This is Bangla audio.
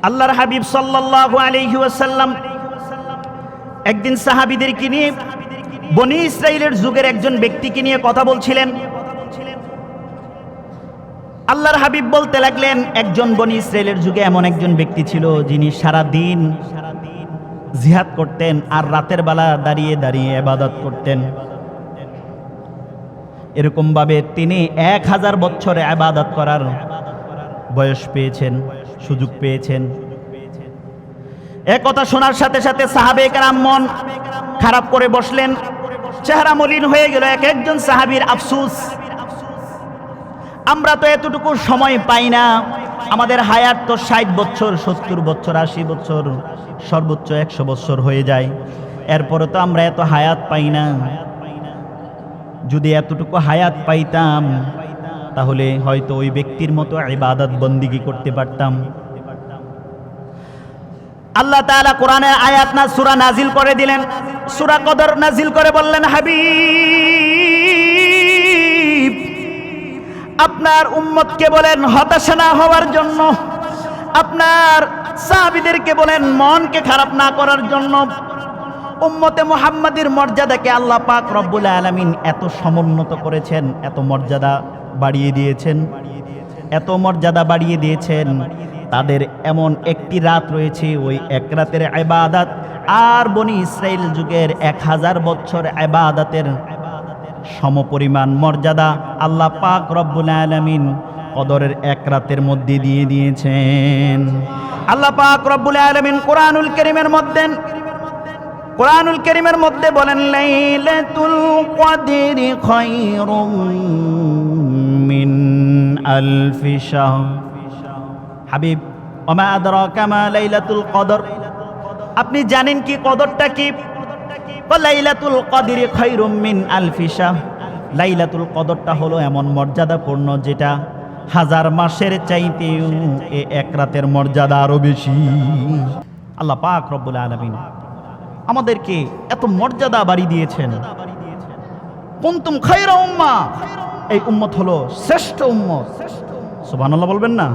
আল্লাহর হাবিব সাল্লাল্লাহু আলাইহি ওয়াসাল্লাম একদিন সাহাবীদেরকে নিয়ে বনি ইসরাইলের যুগের একজন ব্যক্তিকে নিয়ে কথা বলছিলেন। আল্লাহর হাবিব বলতে লাগলেন, একজন বনি ইসরাইলের যুগে এমন একজন ব্যক্তি ছিল যিনি সারা দিন জিহাদ করতেন আর রাতের বেলা দাঁড়িয়ে দাঁড়িয়ে ইবাদত করতেন। এরকম ভাবে তিনি 1000 বছর ইবাদত করার বয়স পেয়েছেন, সুযোগ পেয়েছেন। এক কথা শোনার সাথে সাথে সাহাবে কেরাম মন খারাপ করে বসলেন, চেহারা মলিন হয়ে গেল। এক একজন সাহাবীর আফসোস, আমরা তো এতটুকু সময় পাই না, আমাদের হায়াত তো 60 বছর, 70 বছর, 80 বছর, সর্বোচ্চ 100 বছর হয়ে যায়, এরপরে তো আমরা এত হায়াত পাই না। যদি এতটুকু হায়াত পাইতাম তাহলে হয়তো ওই ব্যক্তির মতো ইবাদত বন্দিগি করতে পারতাম। আল্লাহ তাআলা কোরআনের আয়াত না সূরা নাজিল করে দিলেন, সূরা কদর নাজিল করে বললেন, হাবিব আপনার উম্মতকে বলেন হতাশা না হওয়ার জন্য, আপনার সাহাবীদেরকে বলেন মনকে খারাপ না করার জন্য। উম্মতে মুহাম্মাদির মর্যাদাকে আল্লাহ পাক রব্বুল আলামিন এত সমুন্নত করেছেন, এত মর্যাদা বাড়িয়ে দিয়েছেন, এত মর্যাদা বাড়িয়ে দিয়েছেন। তাদের এমন একটি রাত রয়েছে, ওই এক রাতের ইবাদত আর বনি ইসরাইল যুগের 1000 বছর ইবাদতের সমপরিমাণ মর্যাদা আল্লাহ পাক রব্বুল আলামিন কদরের এক রাতের মধ্যে দিয়ে দিয়েছেন। আল্লাহ পাক রব্বুল আলামিন কোরআনুল কারীমের মধ্যে বলেন, লাইলাতুল কদরি খায়রুম মিন আলফি শাহর। হাবিব ওমা আদরাকা মা লাইলাতুল কদর, আপনি জানেন কি কদরটা কি? লাইলাতুল কদরি খায়রুম মিন আলফি শাহর। লাইলাতুল কদরটা হলো এমন মর্যাদাপূর্ণ যেটা 1000 মাসের চাইতেও এই এক রাতের মর্যাদা আরো বেশি। আল্লাহ পাক রব্বুল আলামিন আমাদেরকে এত মর্যাদা বাড়িয়ে দিয়েছেন। কুনতুম খায়রা উম্মাহ, এই উম্মত হলো শ্রেষ্ঠ উম্মত। সুবহানাল্লাহ বলবেন না?